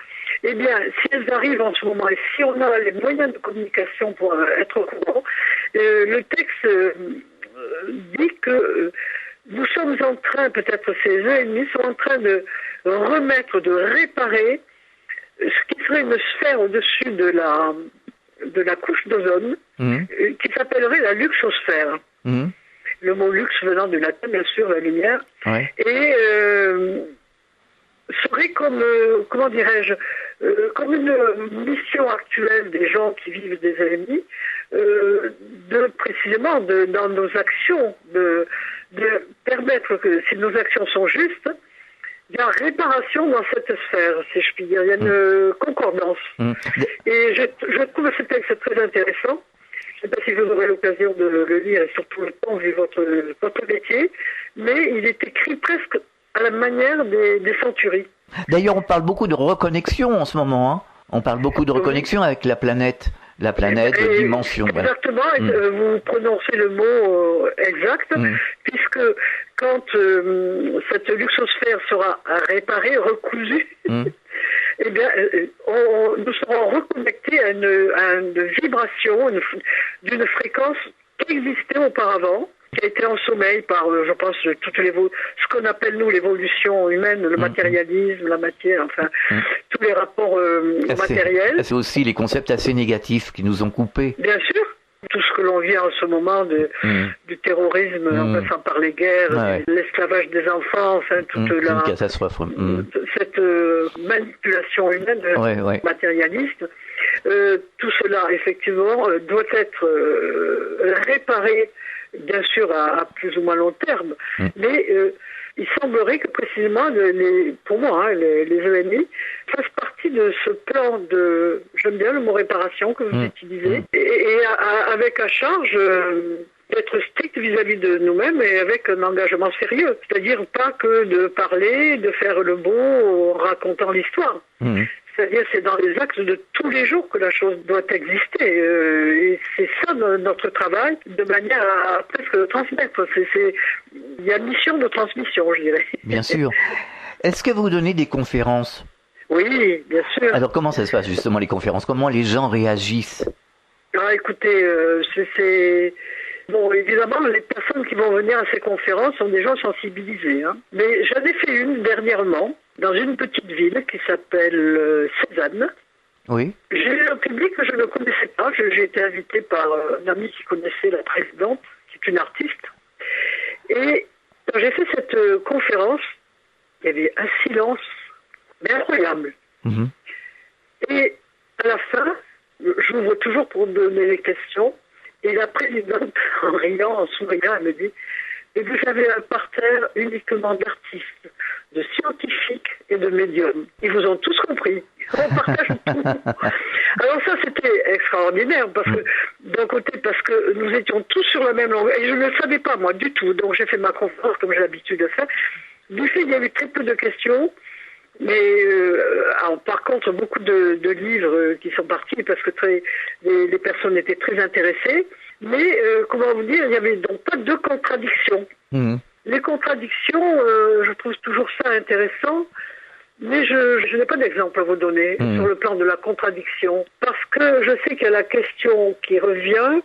Speaker 5: eh bien, si elles arrivent en ce moment, et si on a les moyens de communication pour être au courant, le texte dit que nous sommes en train, peut-être ces EMI sont en train de réparer ce qui serait une sphère au-dessus de la couche d'ozone, qui s'appellerait la luxosphère. Le mot luxe venant du latin, bien sûr, la lumière. Ouais. Et serait comme, comment dirais-je, comme une mission actuelle des gens qui vivent des EMI, précisément dans nos actions, de permettre que si nos actions sont justes, il y a réparation dans cette sphère, si je puis dire. Il y a une concordance. Et je trouve ce texte très intéressant. Je ne sais pas si vous aurez l'occasion de le lire, et surtout le temps vu votre métier, mais il est écrit presque à la manière des centuries.
Speaker 2: D'ailleurs, on parle beaucoup de reconnexion en ce moment. Hein. On parle beaucoup de reconnexion avec la planète de dimension.
Speaker 5: Exactement, vous prononcez le mot exact, puisque quand cette luxosphère sera réparée, recousue, eh bien, nous serons reconnectés à une vibration d'une fréquence qui existait auparavant, qui a été en sommeil par, je pense, ce qu'on appelle nous l'évolution humaine, le matérialisme, la matière, enfin, tous les rapports matériels.
Speaker 2: C'est aussi les concepts assez négatifs qui nous ont coupés.
Speaker 5: Bien sûr. Tout ce que l'on vit en ce moment du terrorisme, en passant par les guerres, l'esclavage des enfants, enfin, toute
Speaker 2: une catastrophe.
Speaker 5: Cette manipulation humaine matérialiste, tout cela, effectivement, doit être réparé, bien sûr, à plus ou moins long terme. Mais il semblerait que précisément, pour moi, les EMI fassent partie de ce plan de, j'aime bien le mot réparation que vous utilisez, et avec à charge d'être strict vis-à-vis de nous-mêmes et avec un engagement sérieux. C'est-à-dire pas que de parler, de faire le beau en racontant l'histoire. C'est-à-dire c'est dans les actes de tous les jours que la chose doit exister. Et c'est ça notre travail, de manière à presque le transmettre. Il y a mission de transmission, je dirais.
Speaker 2: Bien sûr. Est-ce que vous donnez des conférences ?
Speaker 5: Oui, bien sûr.
Speaker 2: Alors comment ça se passe justement les conférences ? Comment les gens réagissent ?
Speaker 5: Écoutez, bon, évidemment, les personnes qui vont venir à ces conférences sont des gens sensibilisés. Hein. Mais j'en ai fait une dernièrement, dans une petite ville qui s'appelle Cézanne.
Speaker 2: Oui.
Speaker 5: J'ai eu un public que je ne connaissais pas. J'ai été invité par un ami qui connaissait la présidente, qui est une artiste. Et quand j'ai fait cette conférence, il y avait un silence mais incroyable.
Speaker 2: Mm-hmm.
Speaker 5: Et à la fin, j'ouvre toujours pour donner les questions. Et la présidente, en riant, en souriant, elle me dit « Et vous avez un parterre uniquement d'artistes, de scientifiques et de médiums. Ils vous ont tous compris. On partage tout. » Alors ça, c'était extraordinaire, parce que d'un côté, parce que nous étions tous sur la même longueur. Et je ne le savais pas, moi, du tout. Donc j'ai fait ma conférence comme j'ai l'habitude de faire. Du fait, il y a eu très peu de questions. Mais alors, par contre, beaucoup de livres qui sont partis parce que les personnes étaient très intéressées. Mais comment vous dire, il n'y avait donc pas de contradictions.
Speaker 2: Mmh.
Speaker 5: Les contradictions, je trouve toujours ça intéressant, mais je n'ai pas d'exemple à vous donner sur le plan de la contradiction. Parce que je sais qu'il y a la question qui revient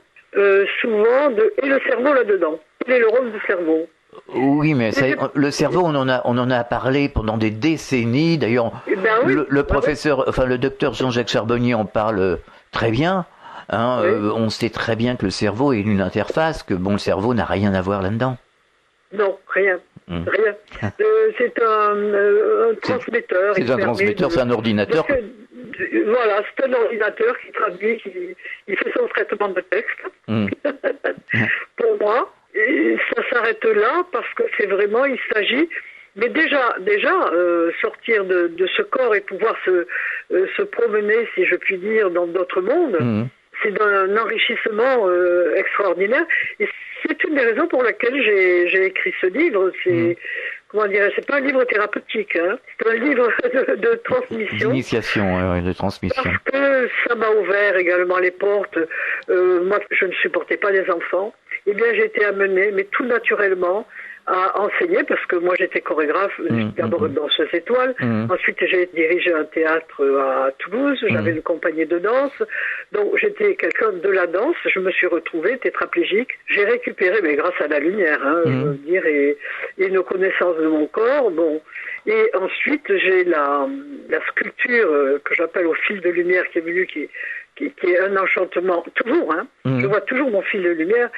Speaker 5: souvent et le cerveau là-dedans. Quel est le rôle du cerveau ?
Speaker 2: Oui, mais ça, le cerveau, on en a parlé pendant des décennies. D'ailleurs,
Speaker 5: oui,
Speaker 2: le professeur, enfin le docteur Jean-Jacques Charbonnier en parle très bien. Hein, oui. On sait très bien que le cerveau est une interface, que le cerveau n'a rien à voir là-dedans.
Speaker 5: Non, rien. Rien. C'est un transmetteur.
Speaker 2: C'est un transmetteur, c'est un ordinateur.
Speaker 5: Voilà, c'est un ordinateur qui traduit, il fait son traitement de texte. Pour moi. Et ça s'arrête là parce que c'est vraiment, il s'agit, mais déjà sortir de ce corps et pouvoir se promener, si je puis dire, dans d'autres mondes, c'est d'un enrichissement extraordinaire. Et c'est une des raisons pour laquelle j'ai écrit ce livre. C'est comment dire, c'est pas un livre thérapeutique, hein. C'est un livre de transmission.
Speaker 2: D'initiation, de transmission.
Speaker 5: Parce que ça m'a ouvert également les portes. Moi, je ne supportais pas les enfants. Eh bien, j'ai été amenée, mais tout naturellement, à enseigner, parce que moi, j'étais chorégraphe, d'abord danseuse étoile. Ensuite, j'ai dirigé un théâtre à Toulouse. J'avais une compagnie de danse. Donc, j'étais quelqu'un de la danse. Je me suis retrouvée tétraplégique. J'ai récupéré, mais grâce à la lumière, je veux dire, et une connaissance de mon corps. Bon. Et ensuite, j'ai la sculpture que j'appelle au fil de lumière qui est venue, qui est un enchantement, toujours, hein. Je vois toujours mon fil de lumière.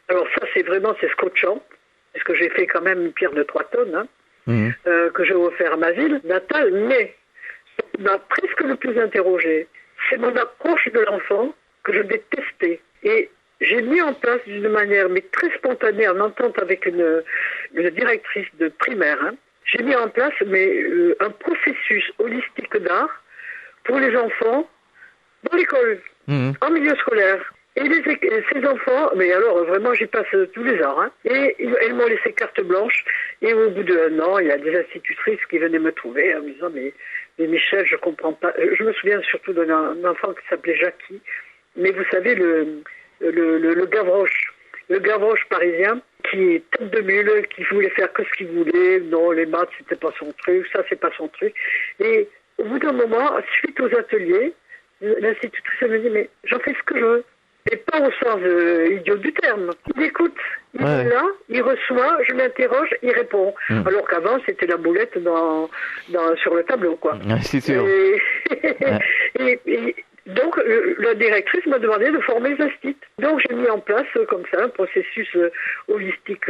Speaker 5: Alors ça, c'est scotchant, parce que j'ai fait quand même une pierre de 3 tonnes, hein, que j'ai offert à ma ville natale, mais ce qui m'a presque le plus interrogé, c'est mon approche de l'enfant que je détestais. Et j'ai mis en place d'une manière, mais très spontanée, en entente avec une directrice de primaire, hein, j'ai mis en place un processus holistique d'art pour les enfants dans l'école, en milieu scolaire. Et ces enfants, mais alors vraiment j'y passe tous les ans, hein, et elles m'ont laissé carte blanche. Et au bout d'1 an, il y a des institutrices qui venaient me trouver en me disant mais Michel, je comprends pas. Je me souviens surtout d'un enfant qui s'appelait Jackie. Mais vous savez le Gavroche. Le Gavroche parisien, qui est tête de mule, qui voulait faire que ce qu'il voulait. Non, les maths, c'était pas son truc, ça, c'est pas son truc. Et au bout d'un moment, suite aux ateliers, l'institutrice me dit, mais j'en fais ce que je veux. Et pas au sens idiot du terme. Il écoute, il est là, il reçoit, je l'interroge, il répond. Alors qu'avant, c'était la boulette sur le tableau, quoi.
Speaker 2: C'est sûr.
Speaker 5: Et donc, la directrice m'a demandé de former les instituts. Donc, j'ai mis en place, comme ça, un processus holistique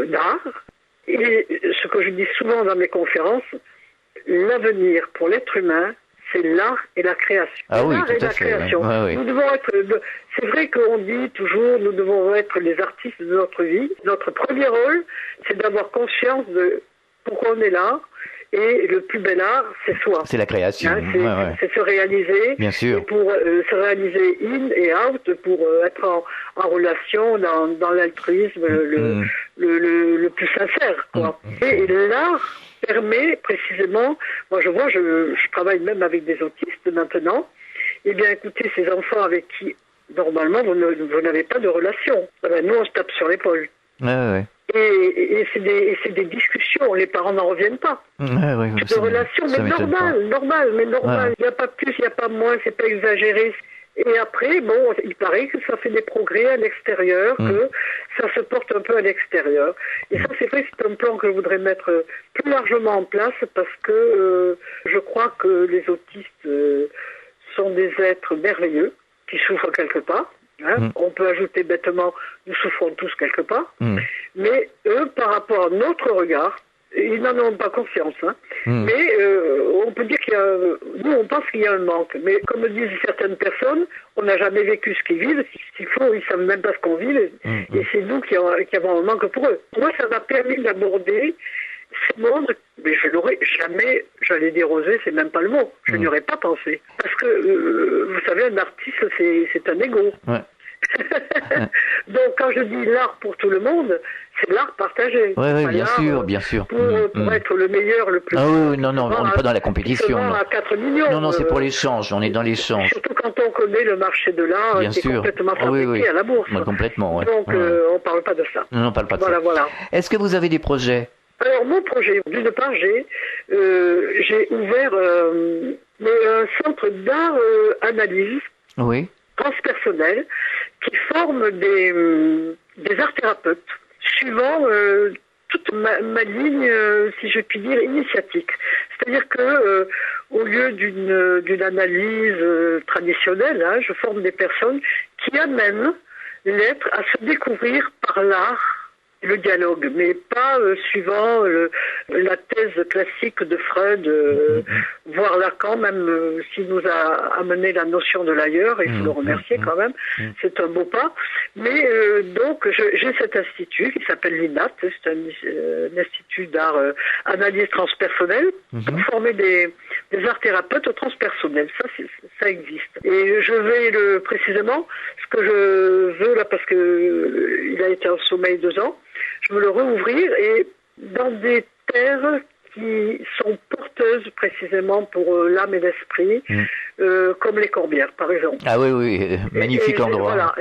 Speaker 5: d'art. Et ce que je dis souvent dans mes conférences, l'avenir pour l'être humain, c'est l'art et la création.
Speaker 2: Ah oui,
Speaker 5: l'art
Speaker 2: tout
Speaker 5: et
Speaker 2: à
Speaker 5: la
Speaker 2: fait.
Speaker 5: création.
Speaker 2: Ouais, oui.
Speaker 5: Nous devons être, c'est vrai qu'on dit toujours, nous devons être les artistes de notre vie. Notre premier rôle, c'est d'avoir conscience de pourquoi on est là. Et le plus bel art, c'est soi.
Speaker 2: C'est la création.
Speaker 5: Hein, c'est se réaliser.
Speaker 2: Bien sûr.
Speaker 5: Et pour se réaliser in et out, pour être en relation dans l'altruisme le plus sincère, quoi. Et l'art permet précisément, moi je travaille même avec des autistes maintenant, eh bien écoutez, ces enfants avec qui normalement vous n'avez pas de relation, nous on se tape sur l'épaule. Et c'est des discussions, les parents n'en reviennent pas. De relations, mais normal. Il n'y a pas plus, il n'y a pas moins, c'est pas exagéré. Et après, bon, il paraît que ça fait des progrès à l'extérieur, que ça se porte un peu à l'extérieur. Et ça, c'est vrai, c'est un plan que je voudrais mettre plus largement en place parce que je crois que les autistes sont des êtres merveilleux qui souffrent quelque part. Hein. On peut ajouter bêtement, nous souffrons tous quelque part. Mais eux, par rapport à notre regard, ils n'en ont pas conscience, hein. Mais on peut dire nous on pense qu'il y a un manque, mais comme disent certaines personnes, on n'a jamais vécu ce qu'ils vivent, s'il faut, ils savent même pas ce qu'on vit, et c'est nous qui avons un manque pour eux. Moi, ça m'a permis d'aborder ce monde, mais je n'aurais jamais, j'allais dire osé, c'est même pas le mot, je n'y aurais pas pensé. Parce que, vous savez, un artiste, c'est un égo. Ouais. Donc quand je dis l'art pour tout le monde, c'est l'art partagé.
Speaker 2: Oui, bien sûr, bien sûr.
Speaker 5: Pour être le meilleur, le plus.
Speaker 2: Ah oui, non, on n'est pas dans la compétition.
Speaker 5: Non. À 4 millions.
Speaker 2: Non, c'est pour l'échange. On est dans l'échange.
Speaker 5: Surtout quand on connaît le marché de l'art, qui est complètement fabriqué à la bourse.
Speaker 2: Ouais, complètement. Ouais.
Speaker 5: Donc on parle pas de ça.
Speaker 2: Non, on parle pas de ça. Voilà. Est-ce que vous avez des projets?
Speaker 5: Alors mon projet, d'une part, j'ai ouvert un centre d'art analyse.
Speaker 2: Oui.
Speaker 5: Transpersonnel qui forme des art thérapeutes suivant toute ma ligne, si je puis dire, initiatique. C'est-à-dire que au lieu d'une analyse traditionnelle, hein, je forme des personnes qui amènent l'être à se découvrir par l'art, le dialogue, mais pas suivant la thèse classique de Freud, voire Lacan, même s'il nous a amené la notion de l'ailleurs, et il faut le remercier quand même, c'est un beau pas. Mais donc j'ai cet institut qui s'appelle l'INAT, c'est un institut d'art analyse transpersonnelle, pour former des art thérapeutes transpersonnels. Ça existe. Et je vais précisément, ce que je veux là, parce que il a été en sommeil 2 ans, je veux le rouvrir et dans des terres qui sont porteuses précisément pour l'âme et l'esprit, comme les Corbières par exemple.
Speaker 2: Ah oui, magnifique endroit.
Speaker 5: Voilà,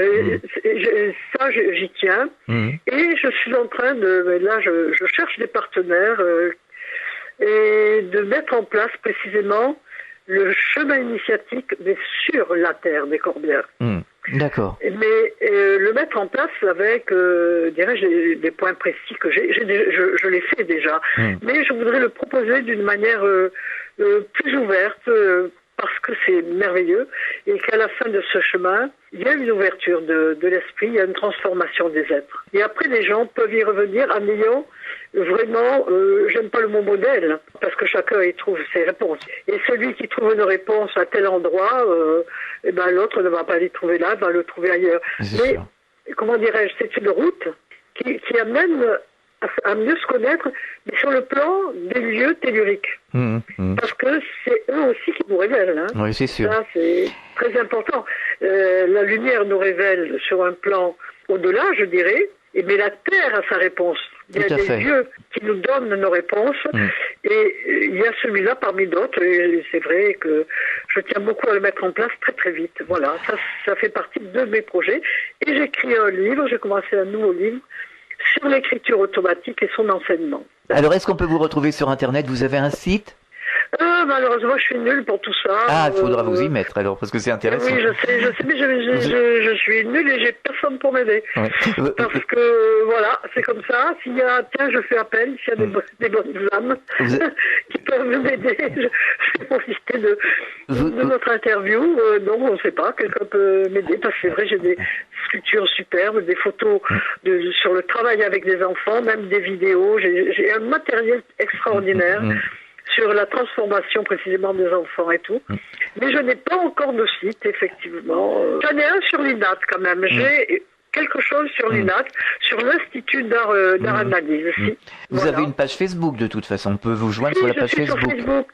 Speaker 5: ça j'y tiens. Et je suis en train je cherche des partenaires et de mettre en place précisément le chemin initiatique, mais sur la terre des Corbières.
Speaker 2: D'accord.
Speaker 5: Mais le mettre en place avec, dirais-je, des points précis que je l'ai fait déjà. Mais je voudrais le proposer d'une manière plus ouverte, parce que c'est merveilleux, et qu'à la fin de ce chemin, il y a une ouverture de l'esprit, il y a une transformation des êtres. Et après, les gens peuvent y revenir en ayant vraiment, j'aime pas le mot modèle, parce que chacun y trouve ses réponses. Et celui qui trouve une réponse à tel endroit, l'autre ne va pas l'y trouver là, va le trouver ailleurs. Mais, comment dirais-je, c'est une route qui amène à mieux se connaître, mais sur le plan des lieux telluriques. Parce que c'est eux aussi qui nous révèlent. Hein.
Speaker 2: Oui, c'est sûr.
Speaker 5: Ça, c'est très important. La lumière nous révèle sur un plan au-delà, je dirais, mais la Terre a sa réponse. Il y a des lieux qui nous donnent nos réponses, et il y a celui-là parmi d'autres, et c'est vrai que je tiens beaucoup à le mettre en place très très vite. Voilà, ça fait partie de mes projets. Et j'ai écrit un livre, j'ai commencé un nouveau livre, sur l'écriture automatique et son enseignement.
Speaker 2: Alors, est-ce qu'on peut vous retrouver sur Internet? Vous avez un site?
Speaker 5: Malheureusement, je suis nulle pour tout ça.
Speaker 2: Ah, il faudra vous y mettre alors, parce que c'est intéressant.
Speaker 5: Oui, je sais, mais je suis nulle et j'ai personne pour m'aider. Ouais. Parce que, voilà, c'est comme ça. S'il y a, je fais appel, s'il y a des bonnes âmes qui peuvent m'aider, je vais profiter de notre interview. Non, on ne sait pas, quelqu'un peut m'aider, parce que c'est vrai, j'ai des sculptures superbes, des photos sur le travail avec des enfants, même des vidéos. J'ai un matériel extraordinaire. Sur la transformation précisément des enfants et tout. Mais je n'ai pas encore de site, effectivement. J'en ai un sur l'INAT quand même. J'ai quelque chose sur l'INAT, sur l'Institut d'art analyse.
Speaker 2: Vous avez une page Facebook de toute façon. On peut vous joindre sur la page Facebook.
Speaker 5: Sur Facebook.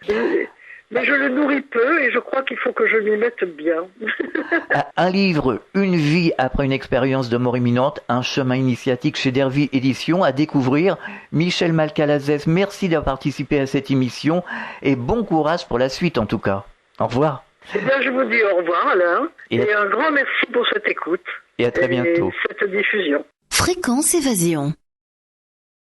Speaker 5: Mais je le nourris peu et je crois qu'il faut que je m'y mette bien.
Speaker 2: Un livre, Une vie après une expérience de mort imminente, un chemin initiatique chez Dervy Éditions à découvrir. Michel Malcalazès, merci d'avoir participé à cette émission et bon courage pour la suite en tout cas. Au revoir.
Speaker 5: Eh bien, je vous dis au revoir Alain et un grand merci pour cette écoute.
Speaker 2: Et à très bientôt.
Speaker 5: Cette diffusion.
Speaker 3: Fréquence Évasion.